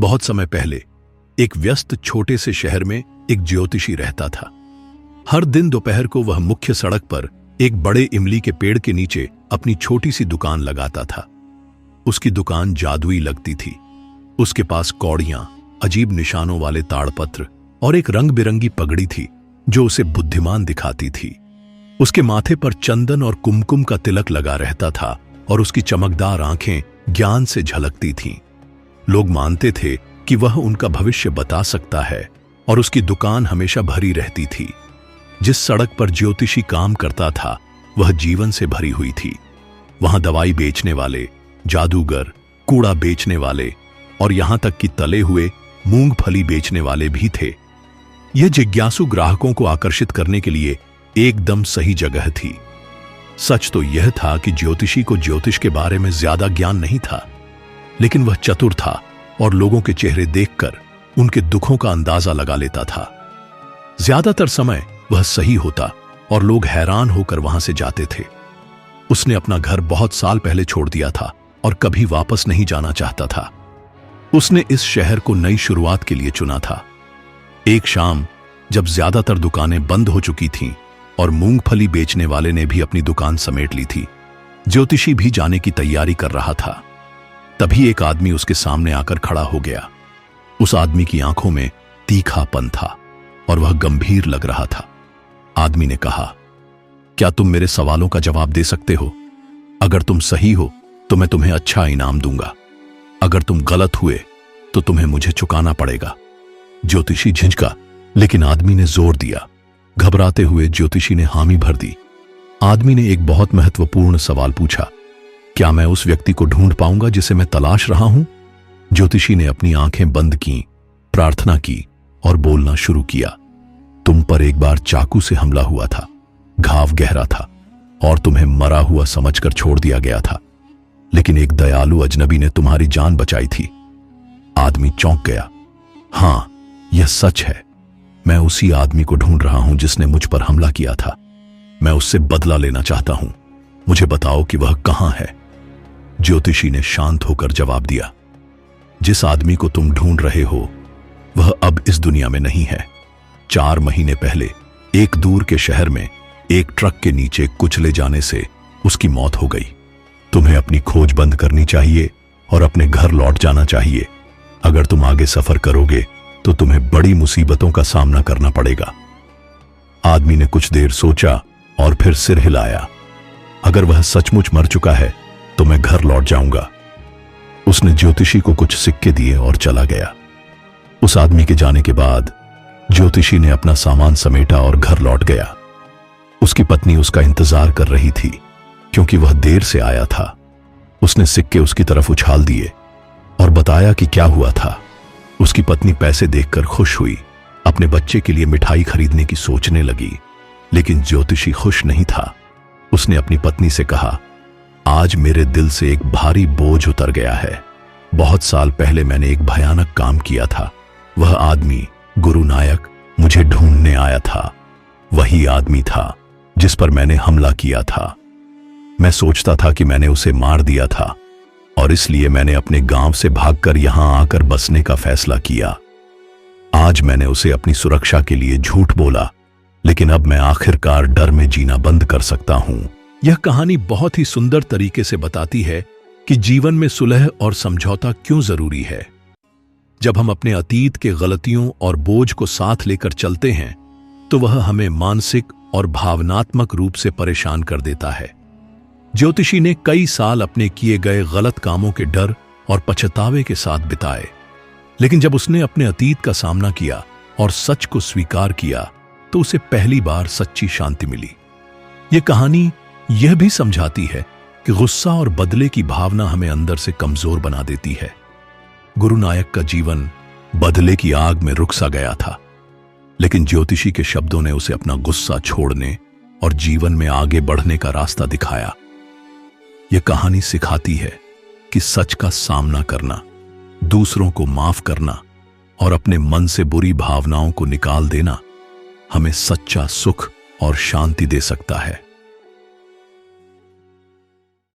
बहुत समय पहले एक व्यस्त छोटे से शहर में एक ज्योतिषी रहता था। हर दिन दोपहर को वह मुख्य सड़क पर एक बड़े इमली के पेड़ के नीचे अपनी छोटी सी दुकान लगाता था। उसकी दुकान जादुई लगती थी। उसके पास कौड़ियां, अजीब निशानों वाले ताड़पत्र और एक रंग बिरंगी पगड़ी थी जो उसे बुद्धिमान दिखाती थी। उसके माथे पर चंदन और कुमकुम का तिलक लगा रहता था और उसकी चमकदार आंखें ज्ञान से झलकती थीं। लोग मानते थे कि वह उनका भविष्य बता सकता है और उसकी दुकान हमेशा भरी रहती थी। जिस सड़क पर ज्योतिषी काम करता था वह जीवन से भरी हुई थी। वहां दवाई बेचने वाले, जादूगर, कूड़ा बेचने वाले और यहां तक कि तले हुए मूंगफली बेचने वाले भी थे। यह जिज्ञासु ग्राहकों को आकर्षित करने के लिए एकदम सही जगह थी। सच तो यह था कि ज्योतिषी को ज्योतिष के बारे में ज्यादा ज्ञान नहीं था, लेकिन वह चतुर था और लोगों के चेहरे देखकर उनके दुखों का अंदाजा लगा लेता था। ज्यादातर समय वह सही होता और लोग हैरान होकर वहां से जाते थे। उसने अपना घर बहुत साल पहले छोड़ दिया था और कभी वापस नहीं जाना चाहता था। उसने इस शहर को नई शुरुआत के लिए चुना था। एक शाम जब ज्यादातर दुकानें बंद हो चुकी थीं और मूंगफली बेचने वाले ने भी अपनी दुकान समेट ली थी, ज्योतिषी भी जाने की तैयारी कर रहा था। तभी एक आदमी उसके सामने आकर खड़ा हो गया। उस आदमी की आंखों में तीखापन था और वह गंभीर लग रहा था। आदमी ने कहा, क्या तुम मेरे सवालों का जवाब दे सकते हो? अगर तुम सही हो तो मैं तुम्हें अच्छा इनाम दूंगा। अगर तुम गलत हुए तो तुम्हें मुझे चुकाना पड़ेगा। ज्योतिषी झिझका, लेकिन आदमी ने जोर दिया। घबराते हुए ज्योतिषी ने हामी भर दी। आदमी ने एक बहुत महत्वपूर्ण सवाल पूछा, क्या मैं उस व्यक्ति को ढूंढ पाऊंगा जिसे मैं तलाश रहा हूं? ज्योतिषी ने अपनी आंखें बंद की, प्रार्थना की और बोलना शुरू किया। तुम पर एक बार चाकू से हमला हुआ था। घाव गहरा था और तुम्हें मरा हुआ समझकर छोड़ दिया गया था, लेकिन एक दयालु अजनबी ने तुम्हारी जान बचाई थी। आदमी चौंक गया। हां, यह सच है। मैं उसी आदमी को ढूंढ रहा हूं जिसने मुझ पर हमला किया था। मैं उससे बदला लेना चाहता हूं। मुझे बताओ कि वह कहां है? ज्योतिषी ने शांत होकर जवाब दिया, जिस आदमी को तुम ढूंढ रहे हो वह अब इस दुनिया में नहीं है। 4 महीने पहले एक दूर के शहर में एक ट्रक के नीचे कुचले जाने से उसकी मौत हो गई। तुम्हें अपनी खोज बंद करनी चाहिए और अपने घर लौट जाना चाहिए। अगर तुम आगे सफर करोगे तो तुम्हें बड़ी मुसीबतों का सामना करना पड़ेगा। आदमी ने कुछ देर सोचा और फिर सिर हिलाया। अगर वह सचमुच मर चुका है तो मैं घर लौट जाऊंगा। उसने ज्योतिषी को कुछ सिक्के दिए और चला गया। उस आदमी के जाने के बाद ज्योतिषी ने अपना सामान समेटा और घर लौट गया। उसकी पत्नी उसका इंतजार कर रही थी क्योंकि वह देर से आया था। उसने सिक्के उसकी तरफ उछाल दिए और बताया कि क्या हुआ था। उसकी पत्नी पैसे देखकर खुश हुई, अपने बच्चे के लिए मिठाई खरीदने की सोचने लगी, लेकिन ज्योतिषी खुश नहीं था। उसने अपनी पत्नी से कहा, आज मेरे दिल से एक भारी बोझ उतर गया है। बहुत साल पहले मैंने एक भयानक काम किया था। वह आदमी, गुरु नायक, मुझे ढूंढने आया था। वही आदमी था जिस पर मैंने हमला किया था। मैं सोचता था कि मैंने उसे मार दिया था और इसलिए मैंने अपने गांव से भागकर यहां आकर बसने का फैसला किया। आज मैंने उसे अपनी सुरक्षा के लिए झूठ बोला, लेकिन अब मैं आखिरकार डर में जीना बंद कर सकता हूं। यह कहानी बहुत ही सुंदर तरीके से बताती है कि जीवन में सुलह और समझौता क्यों जरूरी है। जब हम अपने अतीत के गलतियों और बोझ को साथ लेकर चलते हैं तो वह हमें मानसिक और भावनात्मक रूप से परेशान कर देता है। ज्योतिषी ने कई साल अपने किए गए गलत कामों के डर और पछतावे के साथ बिताए, लेकिन जब उसने अपने अतीत का सामना किया और सच को स्वीकार किया तो उसे पहली बार सच्ची शांति मिली। यह कहानी यह भी समझाती है कि गुस्सा और बदले की भावना हमें अंदर से कमजोर बना देती है। गुरु नायक का जीवन बदले की आग में रुक सा गया था, लेकिन ज्योतिषी के शब्दों ने उसे अपना गुस्सा छोड़ने और जीवन में आगे बढ़ने का रास्ता दिखाया। यह कहानी सिखाती है कि सच का सामना करना, दूसरों को माफ करना और अपने मन से बुरी भावनाओं को निकाल देना हमें सच्चा सुख और शांति दे सकता है।